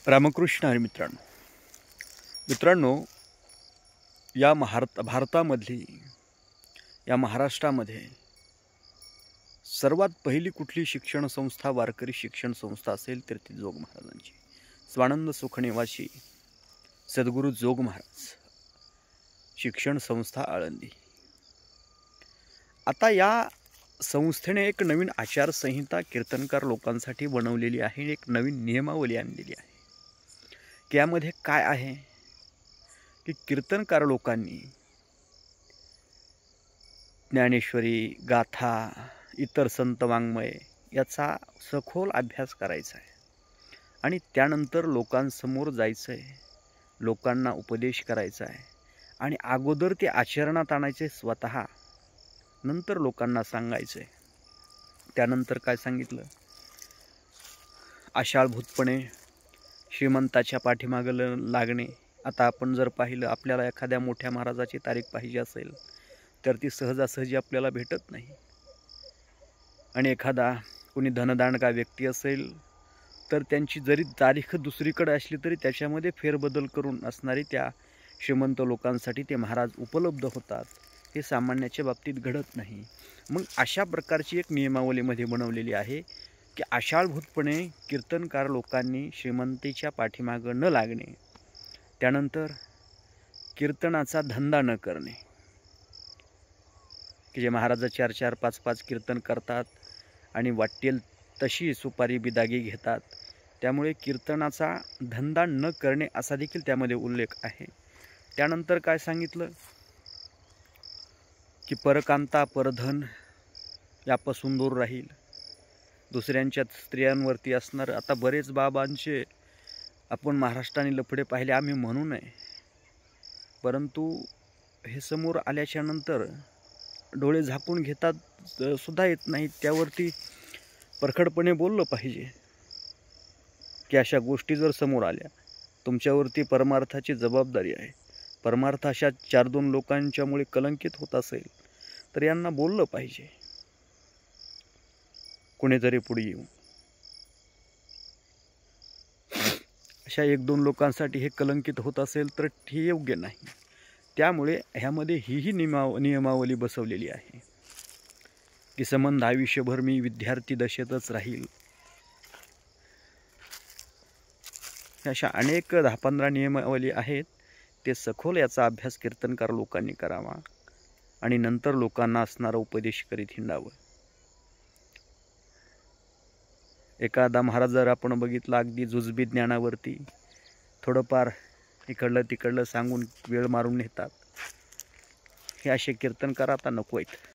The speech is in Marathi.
रामकृष्ण हरी मित्रांनो, या भारतामधली या महाराष्ट्रामध्ये सर्वात पहिली कुठली शिक्षण संस्था, वारकरी शिक्षण संस्था असेल तर ती जोग महाराजांची, स्वानंद सुखनिवासी सद्गुरू जोग महाराज शिक्षण संस्था आळंदी। आता या संस्थेने एक नवीन आचारसंहिता कीर्तनकार लोकांसाठी बनवलेली आहे, एक नवीन नियमावली आणलेली आहे। की यामध्ये काय आहे की कीर्तनकार लोकांनी ज्ञानेश्वरी, गाथा, इतर संत वाङ्मय याचा सखोल अभ्यास करायचा आहे आणि त्यानंतर लोकांसमोर जायचं आहे, लोकांना उपदेश करायचा आहे आणि अगोदर ते आचरणात आणायचे स्वतः, नंतर लोकांना सांगायचे। त्यानंतर काय सांगितलं? आशाळभूतपणे श्रीमंताच्या पाठीमागे लागणे। आता आपण जर पाहिलं, आपल्याला एखाद्या मोठ्या महाराजाची तारीख पाहिजे असेल तर ती सहजासहजी आपल्याला भेटत नाही, आणि एखादा कोणी धनदांडगा व्यक्ती असेल तर त्यांची जरी तारीख दुसरीकडे असली तरी त्याच्यामध्ये फेरबदल करून असणारी त्या श्रीमंत लोकांसाठी ते महाराज उपलब्ध होतात। हे सामान्याच्या बाबतीत घडत नाही। मग अशा प्रकारची एक नियमावलीमध्ये बनवलेली आहे की आशाळभूतपणे कीर्तनकार लोकांनी श्रीमंतीच्या पाठीमागं न लागणे, त्यानंतर कीर्तनाचा धंदा न करणे। की जे महाराज 4-4, 5-5 कीर्तन करतात आणि वाटेल तशी सुपारी बिदागी घेतात, त्यामुळे कीर्तनाचा धंदा न करणे असा देखील त्यामध्ये उल्लेख आहे। त्यानंतर काय सांगितलं की परकांता, परधन यापासून दूर राहील, दुसऱ्यांच्या स्त्रियांवरती असणार। आता बरेच बाबांचे आपण महाराष्ट्राने लफडे पाहिले, आम्ही म्हणू नये, परंतु हे समोर आल्याच्या नंतर डोळे झाकून घेतात सुद्धा येत नाहीत। त्यावरती परखडपणे बोललं पाहिजे की अशा गोष्टी जर समोर आल्या, तुमच्यावरती परमार्थाची जबाबदारी आहे। परमार्थ अशा 4-2 लोकांच्यामुळे कलंकित होत असेल तर यांना बोललं पाहिजे कोणीतरी पुढे येऊन। अशा 1-2 लोकांसाठी हे कलंकित होत असेल तर हे योग्य नाही। त्यामुळे ह्यामध्ये ही नियमावली बसवलेली आहे की संबंध आयुष्यभर मी विद्यार्थी दशेतच राहील। अशा अनेक 10-15 नियमावली आहेत। ते सखोल याचा अभ्यास कीर्तनकार लोकांनी करावा आणि नंतर लोकांना असणारा उपदेश करीत हिंडावं। एखादा महाराज जर आपण बघितला अगदी जुजबी ज्ञानावरती थोडंफार इकडलं तिकडलं सांगून वेळ मारून नेतात, हे असे कीर्तनकार आता नको आहेत।